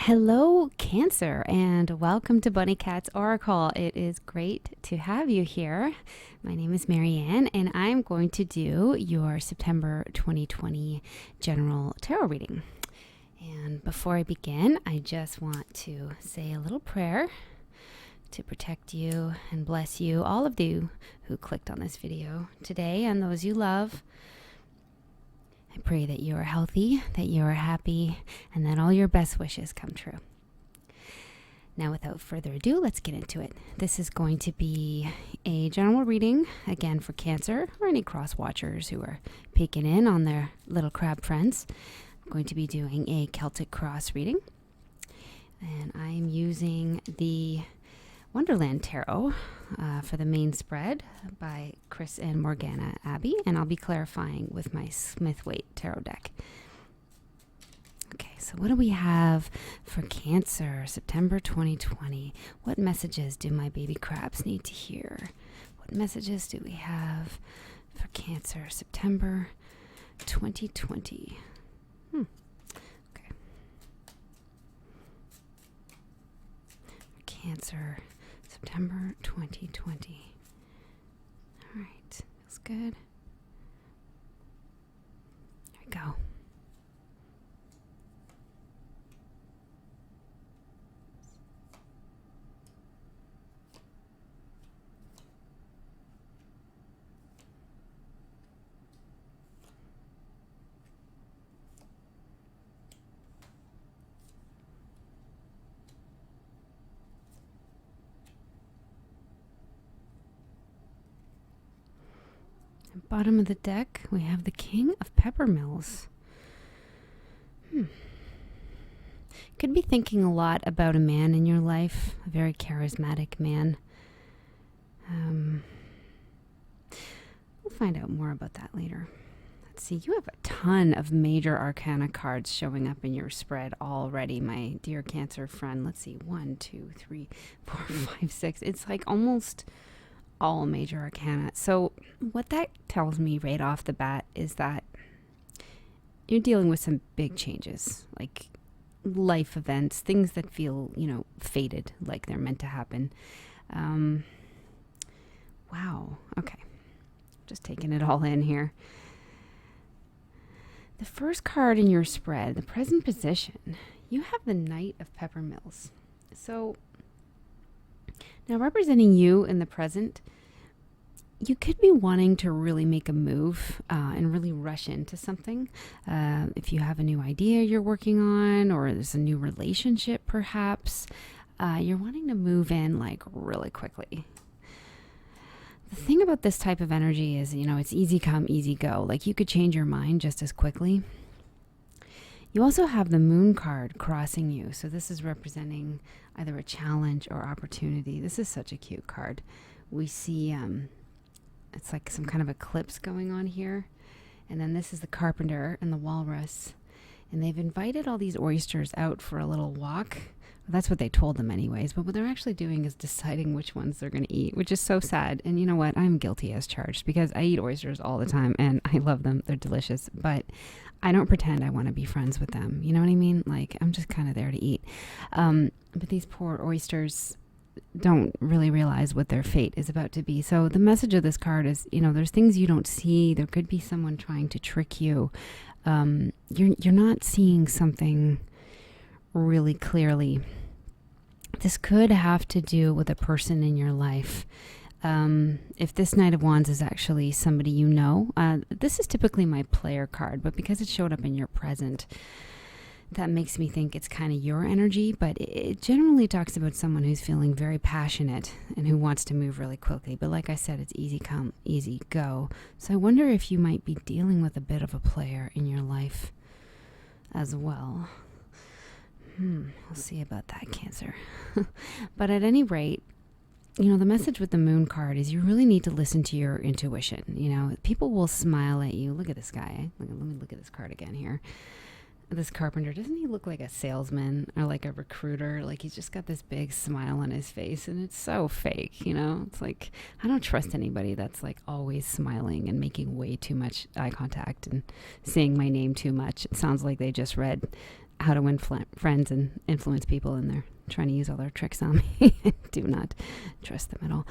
Hello, Cancer, and welcome to Bunnycat's Oracle. It is great to have you here. My name is Marianne, and I'm going to do your September 2020 General Tarot reading. And before I begin, I just want to say a little prayer to protect you and bless you, all of you who clicked on this video today, and those you love. I pray that you are healthy, that you are happy, and that all your best wishes come true. Now, without further ado, let's get into it. This is going to be a general reading, again, for Cancer or any cross watchers who are peeking in on their little crab friends. I'm going to be doing a Celtic cross reading, and I'm using the Wonderland Tarot for the main spread by Chris and Morgana Abbey, and I'll be clarifying with my Smith-Waite Tarot deck. Okay, so what do we have for Cancer, September 2020? What messages do my baby crabs need to hear? What messages do we have for Cancer, September 2020? Okay. Cancer, September 2020. All right, feels good. There we go. Bottom of the deck, we have the King of Peppermills. Could be thinking a lot about a man in your life, a very charismatic man. We'll find out more about that later. Let's see, you have a ton of major arcana cards showing up in your spread already, my dear Cancer friend. Let's see, 1, 2, 3, 4, 5, 6. It's like almost all major arcana. So what that tells me right off the bat is that you're dealing with some big changes, like life events, things that feel, fated, like they're meant to happen. Wow. Okay. Just taking it all in here. The first card in your spread, the present position, you have the Knight of Peppermills. So now, representing you in the present, you could be wanting to really make a move and really rush into something. If you have a new idea you're working on, or there's a new relationship perhaps, you're wanting to move in like really quickly. The thing about this type of energy is, it's easy come, easy go. Like you could change your mind just as quickly. You also have the Moon card crossing you. So this is representing either a challenge or opportunity. This is such a cute card. We see it's like some kind of eclipse going on here. And then this is the Carpenter and the Walrus. And they've invited all these oysters out for a little walk. Well, that's what they told them anyways. But what they're actually doing is deciding which ones they're going to eat, which is so sad. And you know what? I'm guilty as charged because I eat oysters all the time and I love them. They're delicious. But I don't pretend I want to be friends with them. You know what I mean? Like, I'm just kind of there to eat. But these poor oysters don't really realize what their fate is about to be. So the message of this card is, there's things you don't see. There could be someone trying to trick you. You're not seeing something really clearly. This could have to do with a person in your life. If this Knight of Wands is actually somebody you know, this is typically my player card, but because it showed up in your present, that makes me think it's kind of your energy, but it generally talks about someone who's feeling very passionate and who wants to move really quickly. But like I said, it's easy come, easy go. So I wonder if you might be dealing with a bit of a player in your life as well. We'll see about that, Cancer. But at any rate, the message with the Moon card is you really need to listen to your intuition. People will smile at you. Look at this guy. Let me look at this card again here. This Carpenter, doesn't he look like a salesman or like a recruiter? Like he's just got this big smile on his face and it's so fake, It's like, I don't trust anybody that's like always smiling and making way too much eye contact and saying my name too much. It sounds like they just read how to win friends and influence people, and they're trying to use all their tricks on me. Do not trust them at all.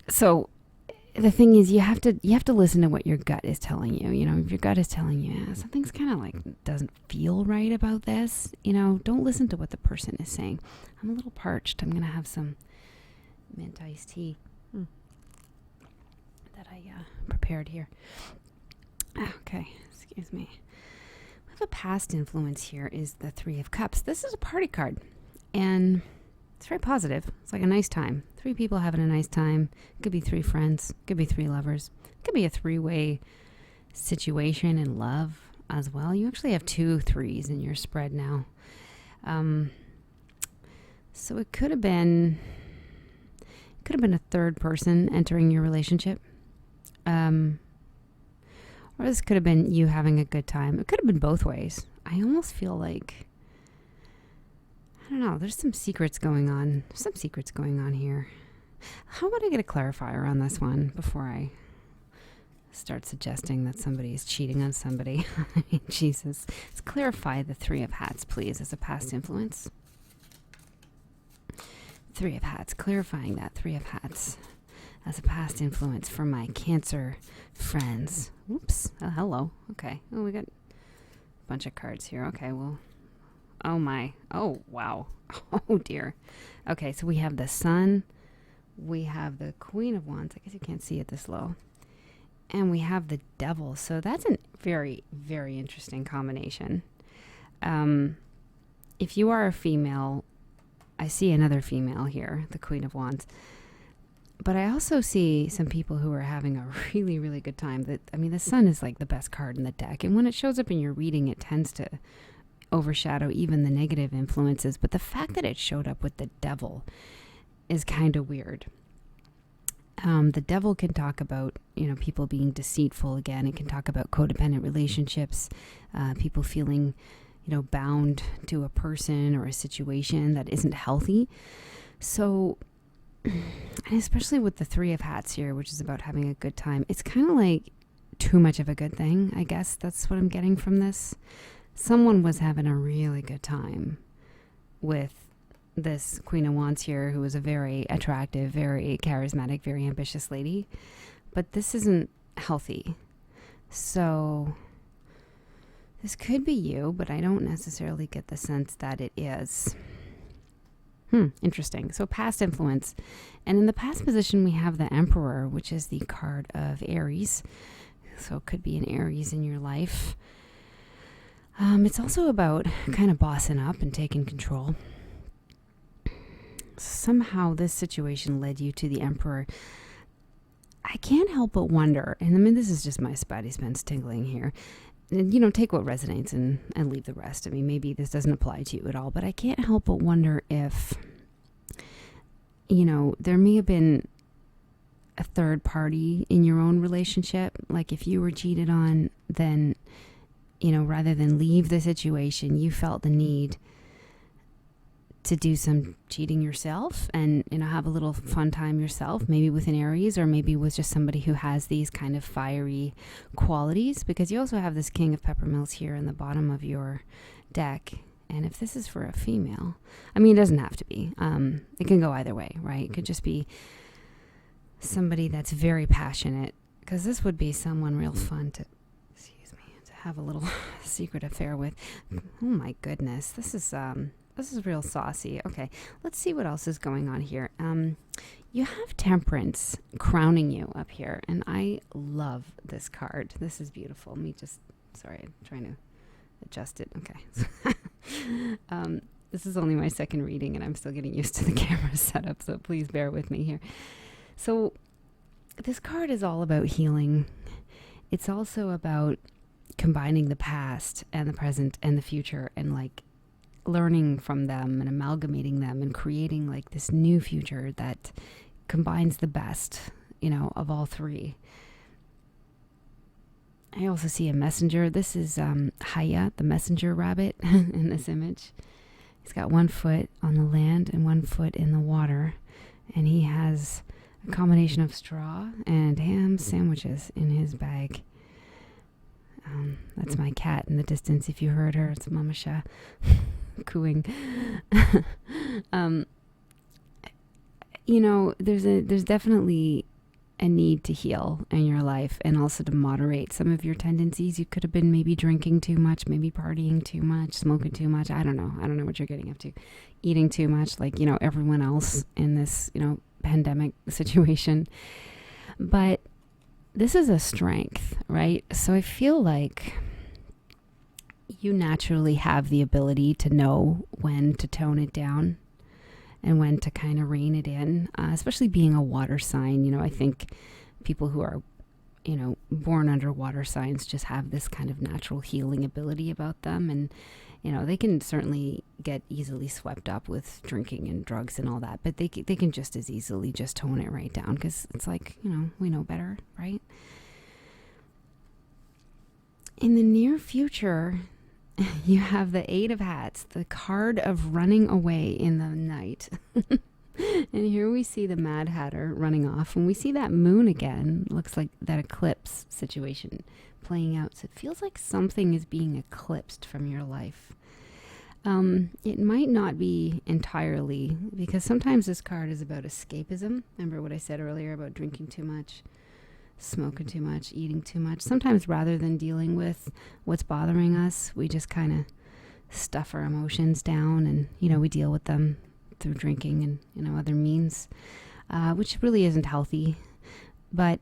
So the thing is, you have to listen to what your gut is telling you. You know, if your gut is telling you something's kind of like doesn't feel right about this, don't listen to what the person is saying. I'm a little parched. I'm gonna have some mint iced tea that I prepared here. Okay, excuse me. We have a past influence here. Is the Three of Cups. This is a party card, and it's very positive. It's like a nice time. 3 people having a nice time. Could be 3 friends. Could be 3 lovers. Could be a 3-way situation in love as well. You actually have 2 3s in your spread now. So it could have been a third person entering your relationship. Or this could have been you having a good time. It could have been both ways. I almost feel like, I don't know, there's some secrets going on. Some secrets going on here. How about I get a clarifier on this one before I start suggesting that somebody is cheating on somebody? I mean, Jesus. Let's clarify the 3 of Hats, please, as a past influence. 3 of Hats. Clarifying that 3 of Hats as a past influence for my Cancer friends. Oops. Oh, hello. Okay. Oh, we got a bunch of cards here. Okay, well. Oh, my. Oh, wow. Oh, dear. Okay, so we have the Sun. We have the Queen of Wands. I guess you can't see it this low. And we have the Devil. So that's a very, very interesting combination. If you are a female, I see another female here, the Queen of Wands. But I also see some people who are having a really, really good time. The Sun is like the best card in the deck. And when it shows up in your reading, it tends to overshadow even the negative influences. But the fact that it showed up with the Devil is kind of weird. The Devil can talk about, people being deceitful again. It can talk about codependent relationships, people feeling, bound to a person or a situation that isn't healthy. So, and especially with the 3 of Hats here, which is about having a good time, it's kind of like too much of a good thing. I guess that's what I'm getting from this. Someone was having a really good time with this Queen of Wands here, who is a very attractive, very charismatic, very ambitious lady. But this isn't healthy. So this could be you, but I don't necessarily get the sense that it is. Interesting. So past influence. And in the past position, we have the Emperor, which is the card of Aries. So it could be an Aries in your life. It's also about kind of bossing up and taking control. Somehow this situation led you to the Emperor. I can't help but wonder, and this is just my spidey sense tingling here. And, take what resonates and leave the rest. Maybe this doesn't apply to you at all, but I can't help but wonder if, there may have been a third party in your own relationship. Like if you were cheated on, then, rather than leave the situation, you felt the need to do some cheating yourself and, have a little fun time yourself, maybe with an Aries or maybe with just somebody who has these kind of fiery qualities, because you also have this King of Peppermills here in the bottom of your deck. And if this is for a female, it doesn't have to be. It can go either way, right? It could just be somebody that's very passionate, because this would be someone real fun to have a little secret affair with. Oh my goodness, this is real saucy. Okay, let's see what else is going on here. You have Temperance crowning you up here, and I love this card. This is beautiful. Sorry, I'm trying to adjust it. Okay. This is only my second reading, and I'm still getting used to the camera setup, so please bear with me here. So this card is all about healing. It's also about combining the past and the present and the future, and learning from them and amalgamating them and creating this new future that combines the best, of all 3. I also see a messenger. This is Haya, the messenger rabbit in this image. He's got 1 foot on the land and 1 foot in the water. And he has a combination of straw and ham sandwiches in his bag. That's my cat in the distance. If you heard her, it's Mama Sha cooing. There's definitely a need to heal in your life and also to moderate some of your tendencies. You could have been maybe drinking too much, maybe partying too much, smoking too much. I don't know what you're getting up to. Eating too much, like, everyone else in this, pandemic situation. But this is a strength, right? So I feel like you naturally have the ability to know when to tone it down and when to kind of rein it in, especially being a water sign. I think people who are, born under water signs just have this kind of natural healing ability about them. And, they can certainly get easily swept up with drinking and drugs and all that, but they can just as easily just tone it right down, because it's like, we know better, right? In the near future, you have the Eight of Hats, the card of running away in the night. And here we see the Mad Hatter running off. When we see that moon again, looks like that eclipse situation playing out. So it feels like something is being eclipsed from your life. It might not be entirely, because sometimes this card is about escapism. Remember what I said earlier about drinking too much, smoking too much, eating too much. Sometimes rather than dealing with what's bothering us, we just kind of stuff our emotions down, and, we deal with them through drinking and, other means, which really isn't healthy. But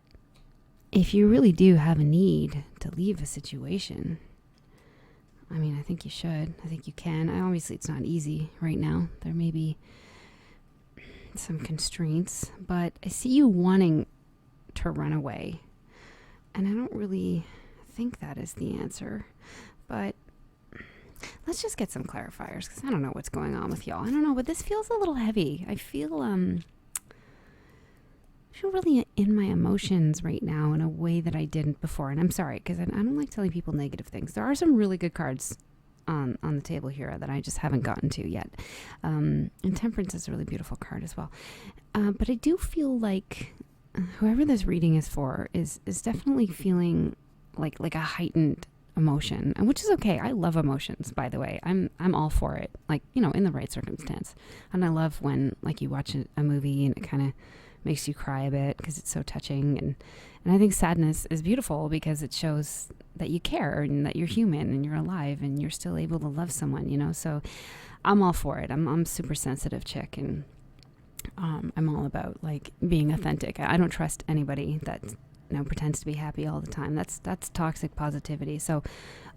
if you really do have a need to leave a situation, I think you should. I think you can. Obviously, it's not easy right now. There may be some constraints, but I see you wanting to run away. And I don't really think that is the answer. But let's just get some clarifiers, because I don't know what's going on with y'all. I don't know, but this feels a little heavy. I feel really in my emotions right now in a way that I didn't before. And I'm sorry, because I don't like telling people negative things. There are some really good cards on the table here that I just haven't gotten to yet. And Temperance is a really beautiful card as well. But I do feel like whoever this reading is for is definitely feeling like a heightened emotion, which is okay. I love emotions, by the way. I'm all for it, like, in the right circumstance. And I love when, like, you watch a movie and it kind of makes you cry a bit because it's so touching. And I think sadness is beautiful because it shows that you care and that you're human and you're alive and you're still able to love someone, so I'm all for it. I'm super sensitive chick, and I'm all about, like, being authentic. I don't trust anybody that pretends to be happy all the time. That's toxic positivity. So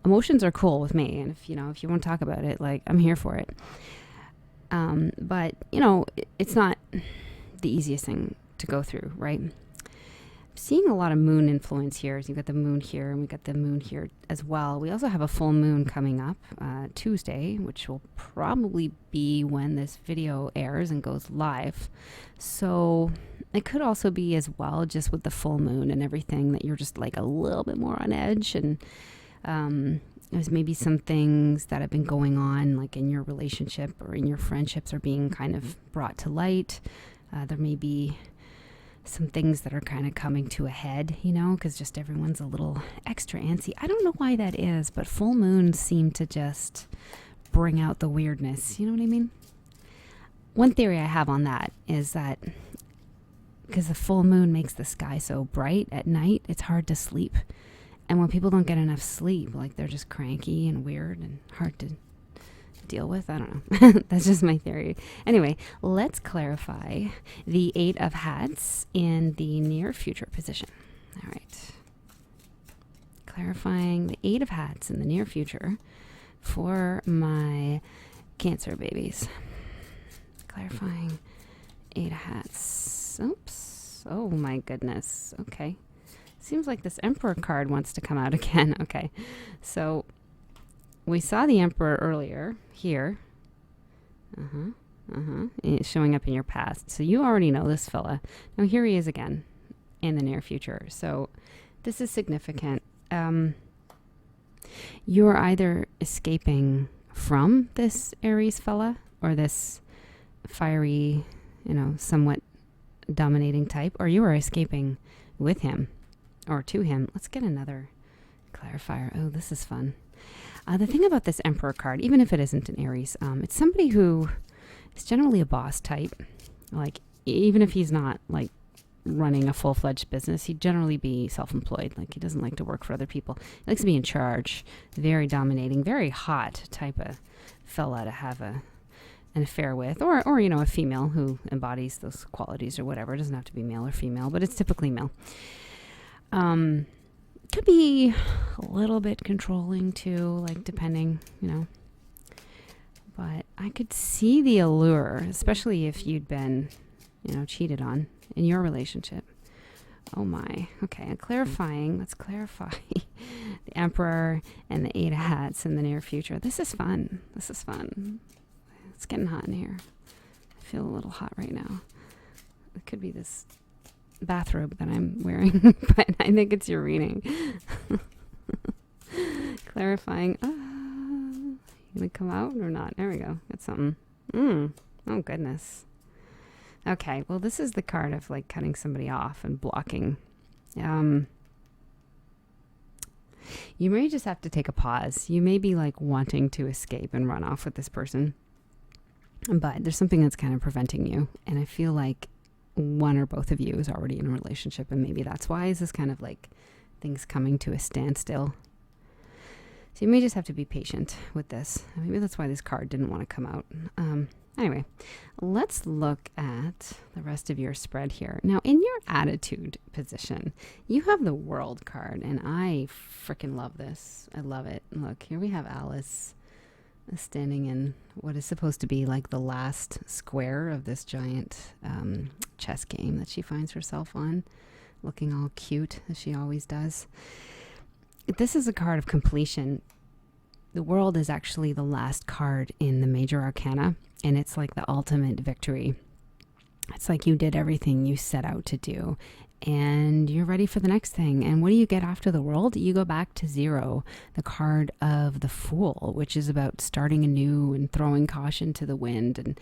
emotions are cool with me, and if you want to talk about it, like, I'm here for it. But it's not the easiest thing to go through, right? I'm seeing a lot of moon influence here. So you've got the moon here, and we got the moon here as well. We also have a full moon coming up Tuesday, which will probably be when this video airs and goes live. So it could also be as well, just with the full moon and everything, that you're just like a little bit more on edge, and there's maybe some things that have been going on, like in your relationship or in your friendships, are being kind of brought to light. There may be some things that are kind of coming to a head, because just everyone's a little extra antsy. I don't know why that is, but full moons seem to just bring out the weirdness. You know what I mean? One theory I have on that is that because the full moon makes the sky so bright at night, it's hard to sleep. And when people don't get enough sleep, like, they're just cranky and weird and hard to deal with. I don't know. That's just my theory. Anyway, let's clarify the Eight of Hats in the near future position. All right. Clarifying the Eight of Hats in the near future for my Cancer babies. Clarifying Eight of Hats. Oops. Oh my goodness. Okay. Seems like this Emperor card wants to come out again. Okay. So we saw the Emperor earlier here. It's showing up in your past. So you already know this fella. Now here he is again in the near future. So this is significant. You're either escaping from this Aries fella or this fiery, somewhat dominating type, or you are escaping with him or to him. Let's get another clarifier. Oh, this is fun. The thing about this Emperor card, even if it isn't an Aries, it's somebody who is generally a boss type. Like, even if he's not like running a full-fledged business, he'd generally be self-employed. Like, he doesn't like to work for other people. He likes to be in charge. Very dominating, very hot type of fella to have an affair with, or a female who embodies those qualities or whatever. It doesn't have to be male or female, but it's typically male. Could be a little bit controlling too, like depending, but I could see the allure, especially if you'd been, cheated on in your relationship. Oh my. Okay. And clarifying. Let's clarify the Emperor and the Eight of Hats in the near future. This is fun. It's getting hot in here. I feel a little hot right now. It could be this bathrobe that I'm wearing, but I think it's your reading. Clarifying. You gonna come out or not? There we go. Got something. Oh goodness. Okay. Well, this is the card of like cutting somebody off and blocking. You may just have to take a pause. You may be like wanting to escape and run off with this person, but there's something that's kind of preventing you. And I feel like one or both of you is already in a relationship, and maybe that's why is this kind of like things coming to a standstill. So you may just have to be patient with this. Maybe that's why this card didn't want to come out. Anyway, let's look at the rest of your spread here. Now, in your attitude position, you have the World card, and I freaking love this. I love it. Look, here we have Alice standing in what is supposed to be like the last square of this giant chess game that she finds herself on, looking all cute as she always does. This is a card of completion. The World is actually the last card in the major arcana, and it's like the ultimate victory. It's like you did everything you set out to do, and you're ready for the next thing. And what do you get after the World? You go back to zero, the card of the Fool, which is about starting anew and throwing caution to the wind.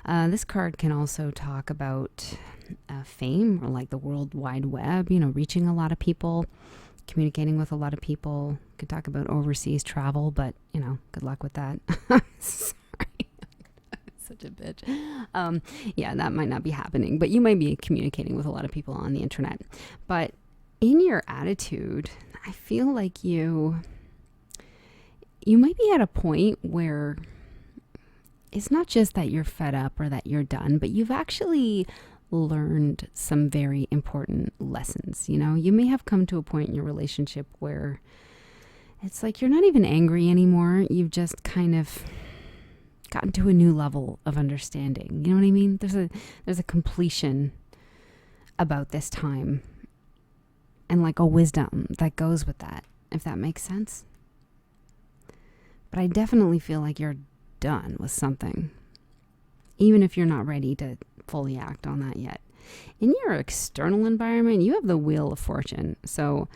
And this card can also talk about fame, or like the World Wide Web, reaching a lot of people, communicating with a lot of people. Could talk about overseas travel, but good luck with that. Sorry. Such a bitch. Yeah, that might not be happening, but you might be communicating with a lot of people on the internet. But in your attitude, I feel like you might be at a point where it's not just that you're fed up or that you're done, but you've actually learned some very important lessons. You may have come to a point in your relationship where it's like you're not even angry anymore. You've just kind of gotten to a new level of understanding. You know what I mean? There's a completion about this time, and like a wisdom that goes with that, if that makes sense. But I definitely feel like you're done with something, even if you're not ready to fully act on that yet. In your external environment, you have the Wheel of Fortune. So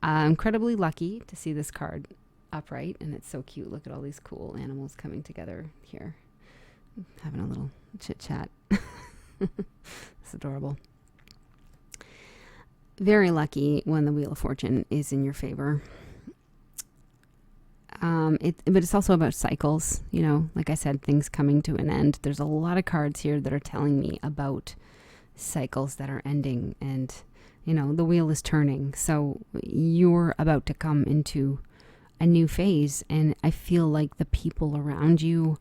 I'm incredibly lucky to see this card upright, and it's so cute. Look at all these cool animals coming together here, having a little chit chat. It's adorable. Very lucky when the Wheel of Fortune is in your favor. But it's also about cycles, like I said, things coming to an end. There's a lot of cards here that are telling me about cycles that are ending, and the wheel is turning. So you're about to come into a new phase, and I feel like the people around you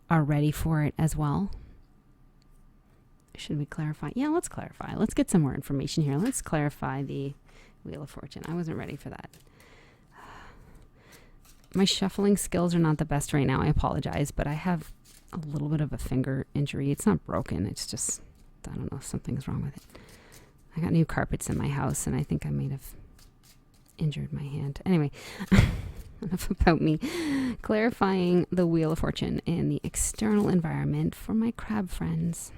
are ready for it as well. Should we clarify? Yeah, let's clarify. Let's get some more information here. Let's clarify the Wheel of Fortune. I wasn't ready for that. My shuffling skills are not the best right now. I apologize, but I have a little bit of a finger injury. It's not broken. It's just, I don't know, something's wrong with it. I got new carpets in my house, and I think I might have injured my hand. Anyway, enough about me. Clarifying the Wheel of Fortune and the external environment for my crab friends.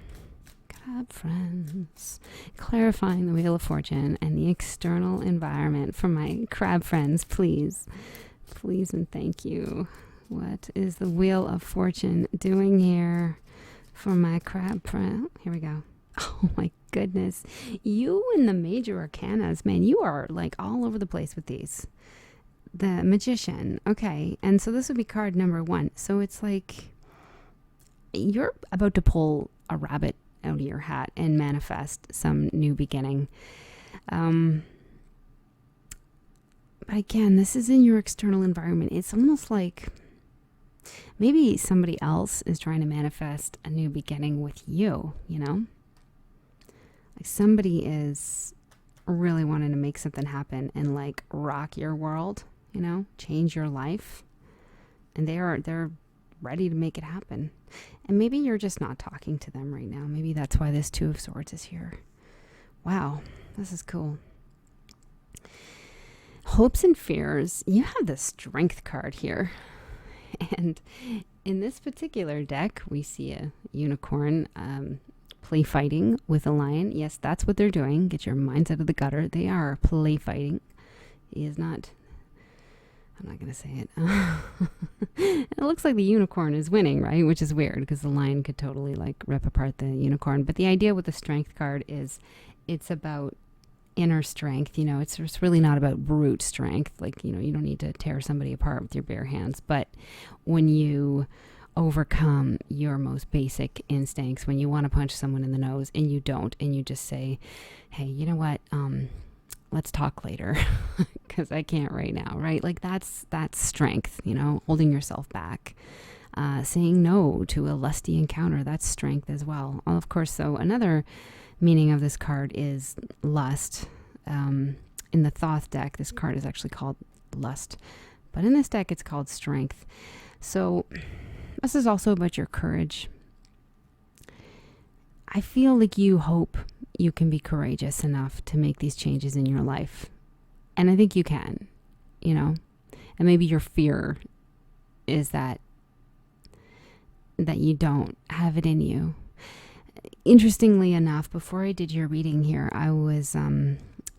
Clarifying the Wheel of Fortune and the external environment for my crab friends, please. Please and thank you. What is the Wheel of Fortune doing here for my crab friend? Here we go. Oh my goodness. You and the major arcanas, man, you are like all over the place with these. the Magician. Okay. And so this would be card number 1. So it's like you're about to pull a rabbit out of your hat and manifest some new beginning. But again, this is in your external environment. It's almost like maybe somebody else is trying to manifest a new beginning with you, you know? Like somebody is really wanting to make something happen and like rock your world, you know, change your life. And they're ready to make it happen. And maybe you're just not talking to them right now. Maybe that's why this 2 of Swords is here. Wow, this is cool. Hopes and fears. You have the Strength card here. And in this particular deck, we see a unicorn play fighting with a lion. Yes, that's what they're doing. Get your minds out of the gutter. They are play fighting. He is not... I'm not going to say it. It looks like the unicorn is winning, right? Which is weird because the lion could totally like rip apart the unicorn. But the idea with the Strength card is it's about inner strength. You know, it's really not about brute strength. Like, you know, you don't need to tear somebody apart with your bare hands. But when you overcome your most basic instincts, when you want to punch someone in the nose and you don't, and you just say, hey, you know what? Let's talk later because I can't right now, right? Like that's strength, you know, holding yourself back, saying no to a lusty encounter. That's strength as well. Of course. So another meaning of this card is lust. In the Thoth deck, this card is actually called lust, but in this deck, it's called strength. So this is also about your courage. I feel like you hope you can be courageous enough to make these changes in your life. And I think you can, you know, and maybe your fear is that you don't have it in you. Interestingly enough, before I did your reading here, I was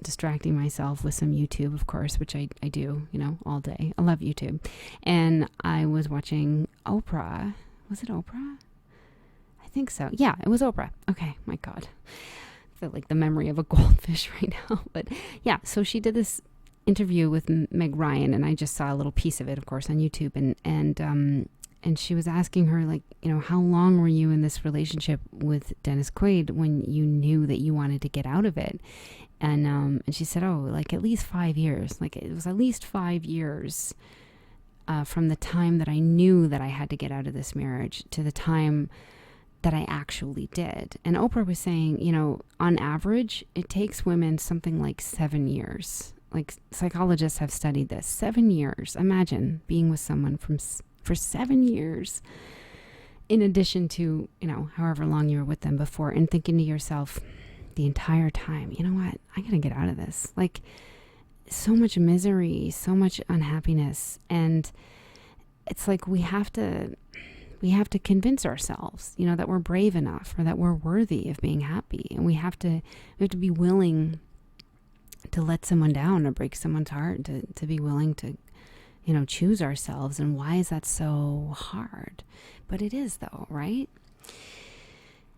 distracting myself with some YouTube, of course, which I do, you know, all day. I love YouTube. And I was watching Oprah. Was it Oprah? I think so. Yeah, it was Oprah. Okay, my God. I feel like the memory of a goldfish right now. But yeah, so she did this interview with Meg Ryan, and I just saw a little piece of it, of course, on YouTube. And she was asking her, like, you know, how long were you in this relationship with Dennis Quaid when you knew that you wanted to get out of it? And she said, oh, like at least 5 years. Like it was at least 5 years from the time that I knew that I had to get out of this marriage to the time that I actually did. And Oprah was saying, you know, on average, it takes women something like 7 years. Like psychologists have studied this. 7 years. Imagine being with someone for 7 years, in addition to, you know, however long you were with them before, and thinking to yourself the entire time, you know what, I gotta get out of this. Like so much misery, so much unhappiness. And it's like we have to convince ourselves, you know, that we're brave enough or that we're worthy of being happy. And we have to be willing to let someone down or break someone's heart, to be willing to, you know, choose ourselves. And why is that so hard? But it is, though, right?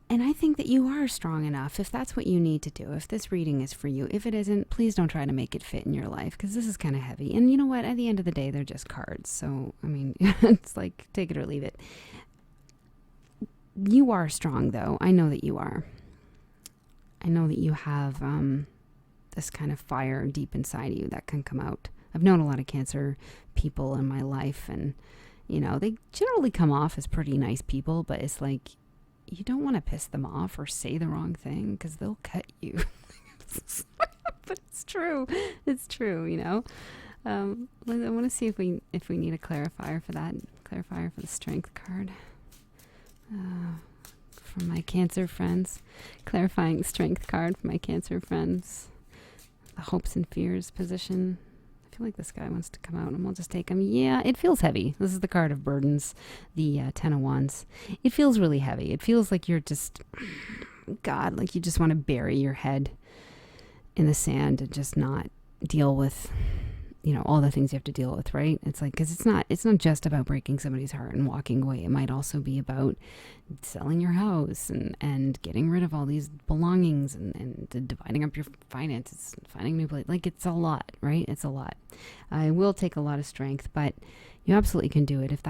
And I think that you are strong enough, if that's what you need to do, if this reading is for you. If it isn't, please don't try to make it fit in your life, because this is kind of heavy. And you know what? At the end of the day, they're just cards. So, I mean, it's like, take it or leave it. You are strong, though. I know that you are. I know that you have this kind of fire deep inside you that can come out. I've known a lot of Cancer people in my life, and, you know, they generally come off as pretty nice people, but it's like, you don't want to piss them off or say the wrong thing because they'll cut you. But it's true. It's true, you know. I want to see if we need a clarifier for that. Clarifier for the Strength card. From my Cancer friends. Clarifying Strength card for my Cancer friends. The hopes and fears position. I feel like this guy wants to come out, and we'll just take him. Yeah, it feels heavy. This is the card of burdens, the 10 of Wands. It feels really heavy. It feels like you're just, God, like you just want to bury your head in the sand and just not deal with all the things you have to deal with, right? It's like, because it's not just about breaking somebody's heart and walking away. It might also be about selling your house and getting rid of all these belongings and dividing up your finances, finding a new place. Like, it's a lot, right? It's a lot. It will take a lot of strength, but you absolutely can do it if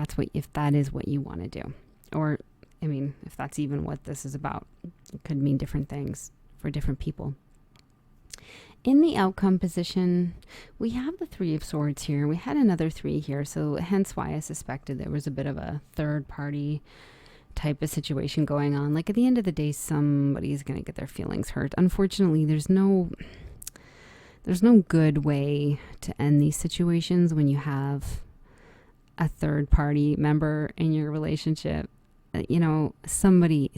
that is what you want to do. Or, if that's even what this is about. It could mean different things for different people. In the outcome position, we have the Three of Swords here. We had another 3 here, so hence why I suspected there was a bit of a third party type of situation going on. Like, at the end of the day, somebody's going to get their feelings hurt. Unfortunately, there's no good way to end these situations when you have a third party member in your relationship. Somebody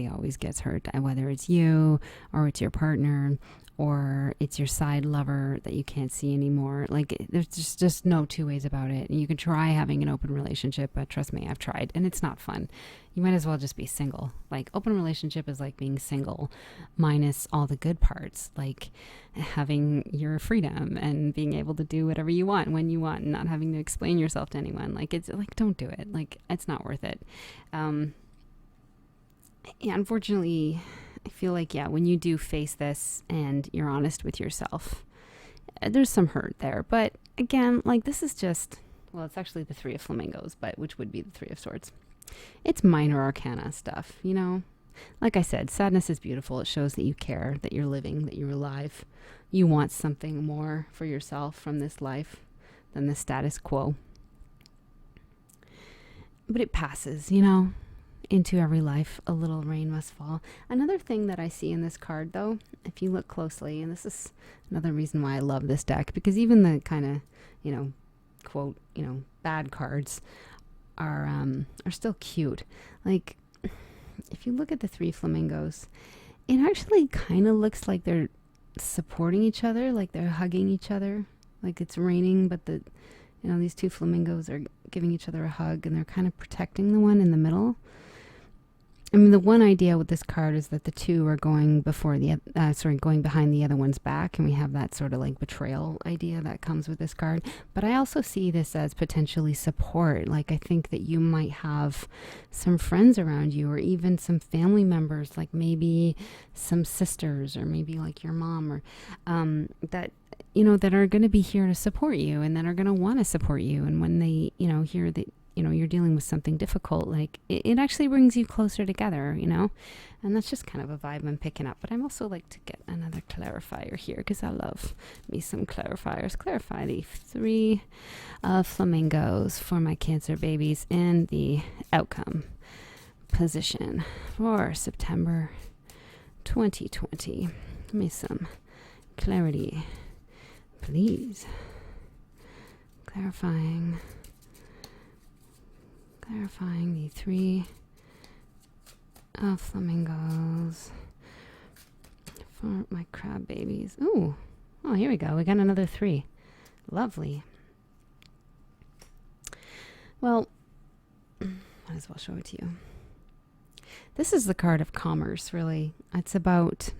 always gets hurt, whether it's you or it's your partner or it's your side lover that you can't see anymore. Like, there's just no two ways about it. And you can try having an open relationship, but trust me, I've tried, and it's not fun. You might as well just be single. Like, open relationship is like being single minus all the good parts, like having your freedom and being able to do whatever you want when you want and not having to explain yourself to anyone. Like, it's like, don't do it. Like, it's not worth it. Unfortunately, I feel like, when you do face this and you're honest with yourself, there's some hurt there. But again, like, this is just, it's actually the 3 of Flamingos, but which would be the 3 of Swords. It's minor arcana stuff, Like I said, sadness is beautiful. It shows that you care, that you're living, that you're alive. You want something more for yourself from this life than the status quo. But it passes, Into every life, a little rain must fall. Another thing that I see in this card, though, if you look closely, and this is another reason why I love this deck, because even the kind of, quote, bad cards are still cute. Like, if you look at the 3 flamingos, it actually kind of looks like they're supporting each other, like they're hugging each other, like it's raining, but these 2 flamingos are giving each other a hug, and they're kind of protecting the one in the middle. The one idea with this card is that the 2 are going going behind the other one's back, and we have that sort of like betrayal idea that comes with this card. But I also see this as potentially support. Like, I think that you might have some friends around you, or even some family members, like maybe some sisters, or maybe like your mom, or that are going to be here to support you, and that are going to want to support you. And when they, hear that, you're dealing with something difficult, like it actually brings you closer together, and that's just kind of a vibe I'm picking up. But I'm also like to get another clarifier here, because I love me some clarifiers. Clarify the 3 flamingos for my Cancer babies in the outcome position for September 2020. Give me some clarity, please. Clarifying the 3 flamingos for my crab babies. Oh, here we go. We got another 3. Lovely. Well, might as well show it to you. This is the card of commerce, really. It's about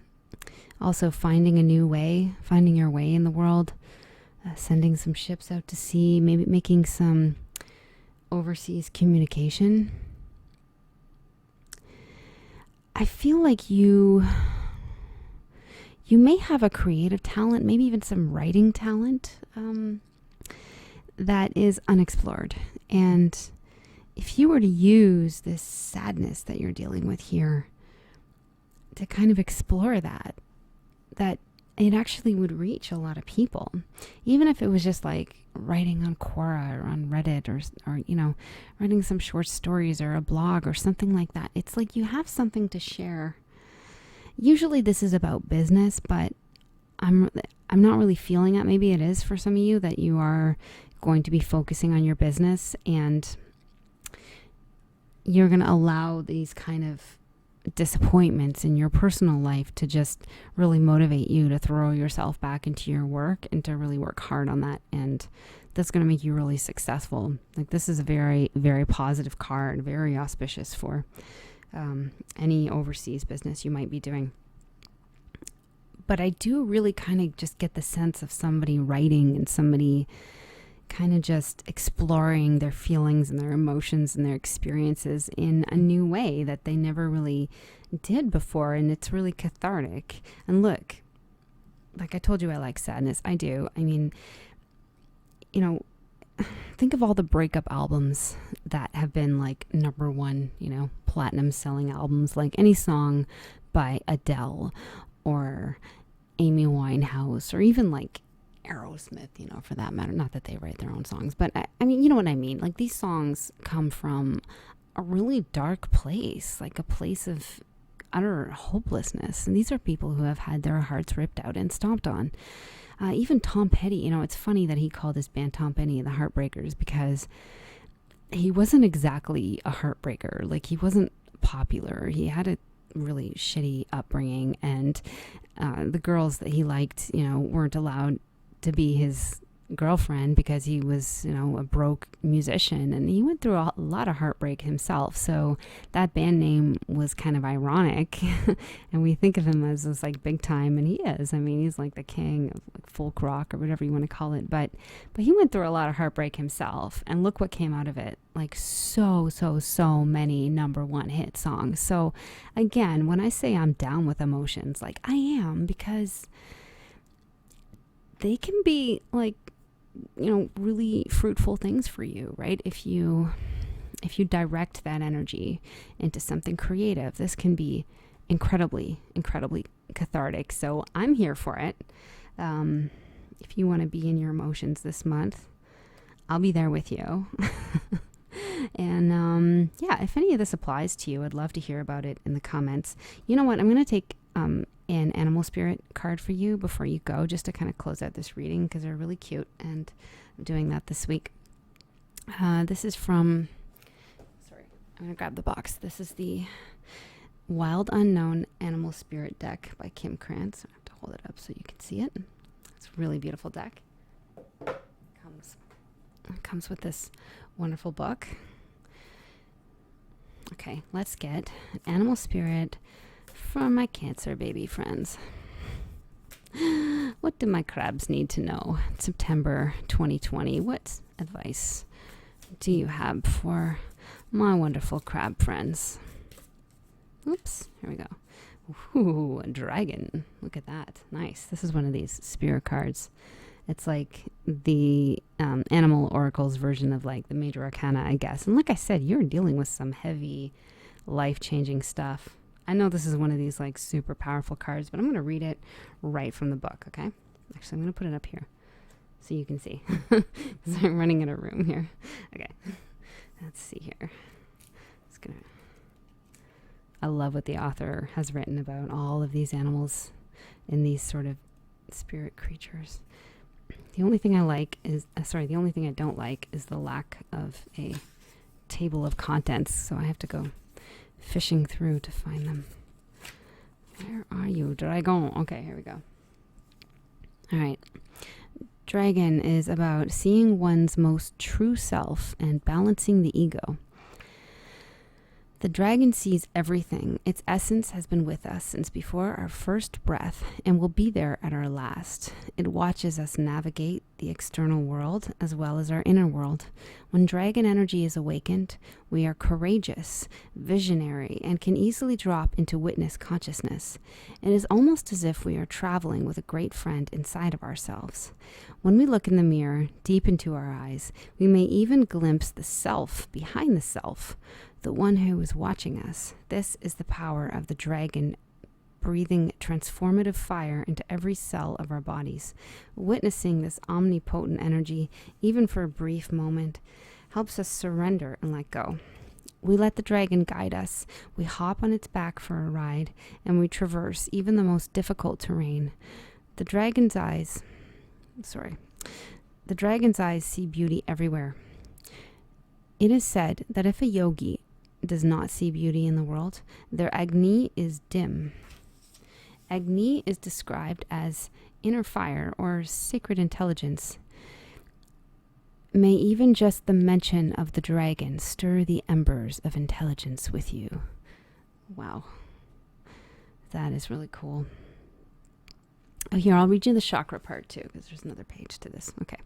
also finding a new way, finding your way in the world, sending some ships out to sea, maybe making some overseas communication. I feel like you may have a creative talent, maybe even some writing talent that is unexplored. And if you were to use this sadness that you're dealing with here to kind of explore that it actually would reach a lot of people, even if it was just like writing on Quora or on Reddit, or writing some short stories or a blog or something like that. It's like you have something to share. Usually this is about business, but I'm not really feeling it. Maybe it is for some of you, that you are going to be focusing on your business, and you're going to allow these kind of disappointments in your personal life to just really motivate you to throw yourself back into your work and to really work hard on that. And that's going to make you really successful. Like, this is a very, very positive card, very auspicious for any overseas business you might be doing. But I do really kind of just get the sense of somebody writing and somebody kind of just exploring their feelings and their emotions and their experiences in a new way that they never really did before. And it's really cathartic. And look, like I told you, I like sadness. I do. I mean, you know, think of all the breakup albums that have been like number one, you know, platinum selling albums, like any song by Adele or Amy Winehouse, or even like Aerosmith, you know, for that matter. Not that they write their own songs, but I mean, you know what I mean? Like, these songs come from a really dark place, like a place of utter hopelessness. And these are people who have had their hearts ripped out and stomped on. Even Tom Petty, you know, it's funny that he called his band Tom Petty the Heartbreakers, because he wasn't exactly a heartbreaker. Like, he wasn't popular. He had a really shitty upbringing, and the girls that he liked, you know, weren't allowed to be his girlfriend because he was, you know, a broke musician, and he went through a lot of heartbreak himself. So that band name was kind of ironic, and we think of him as this like big time, and he is. I mean, he's like the king of like folk rock or whatever you want to call it. But he went through a lot of heartbreak himself, and look what came out of it. Like so many number one hit songs. So again, when I say I'm down with emotions, like I am, because they can be like, you know, really fruitful things for you, right? If you direct that energy into something creative, this can be incredibly cathartic. So I'm here for it. If you want to be in your emotions this month, I'll be there with you. And yeah, if any of this applies to you, I'd love to hear about it in the comments. You know what? I'm going to take an animal spirit card for you before you go, just to kind of close out this reading, because they're really cute, and I'm doing that this week. This is from, sorry, I'm going to grab the box. This is the Wild Unknown Animal Spirit deck by Kim Krantz. I have to hold it up so you can see it. It's a really beautiful deck. It comes with this wonderful book. Okay, let's get an animal spirit from my Cancer baby friends. What do my crabs need to know? September 2020. What advice do you have for my wonderful crab friends? Oops, here we go. Ooh, a dragon. Look at that. Nice. This is one of these spirit cards. It's like the animal oracles version of like the major arcana, I guess. And like I said, you're dealing with some heavy, life-changing stuff. I know this is one of these like super powerful cards, but I'm going to read it right from the book, okay? Actually, I'm going to put it up here so you can see. So I'm running in a room here. Okay, let's see here. I love what the author has written about all of these animals and these sort of spirit creatures. The only thing I like is, the only thing I don't like is the lack of a table of contents. So I have to go fishing through to find them. Where are you, dragon? Okay, here we go. All right. Dragon is about seeing one's most true self and balancing the ego. The dragon sees everything. Its essence has been with us since before our first breath and will be there at our last. It watches us navigate the external world as well as our inner world. When dragon energy is awakened, we are courageous, visionary, and can easily drop into witness consciousness. It is almost as if we are traveling with a great friend inside of ourselves. When we look in the mirror, deep into our eyes, we may even glimpse the self behind the self, the one who is watching us. This is the power of the dragon, breathing transformative fire into every cell of our bodies. Witnessing this omnipotent energy, even for a brief moment, helps us surrender and let go. We let the dragon guide us. We hop on its back for a ride, and we traverse even the most difficult terrain. The dragon's eyes see beauty everywhere. It is said that if a yogi does not see beauty in the world, their Agni is dim. Agni is described as inner fire or sacred intelligence. May even just the mention of the dragon stir the embers of intelligence with you. Wow. That is really cool. Oh, here, I'll read you the chakra part too, because there's another page to this. Okay.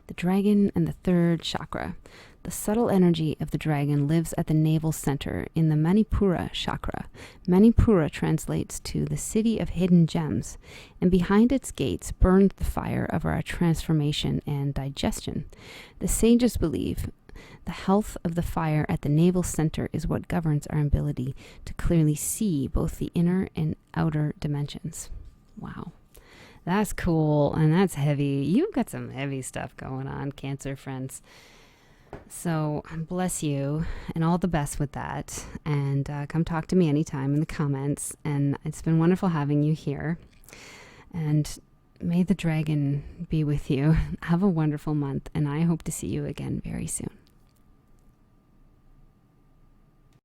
The dragon and the third chakra. The subtle energy of the dragon lives at the navel center in the Manipura chakra. Manipura translates to the city of hidden gems, and behind its gates burns the fire of our transformation and digestion. The sages believe the health of the fire at the navel center is what governs our ability to clearly see both the inner and outer dimensions. Wow. That's cool, and that's heavy. You've got some heavy stuff going on, Cancer friends. So bless you and all the best with that. And come talk to me anytime in the comments. And it's been wonderful having you here. And may the dragon be with you. Have a wonderful month, and I hope to see you again very soon.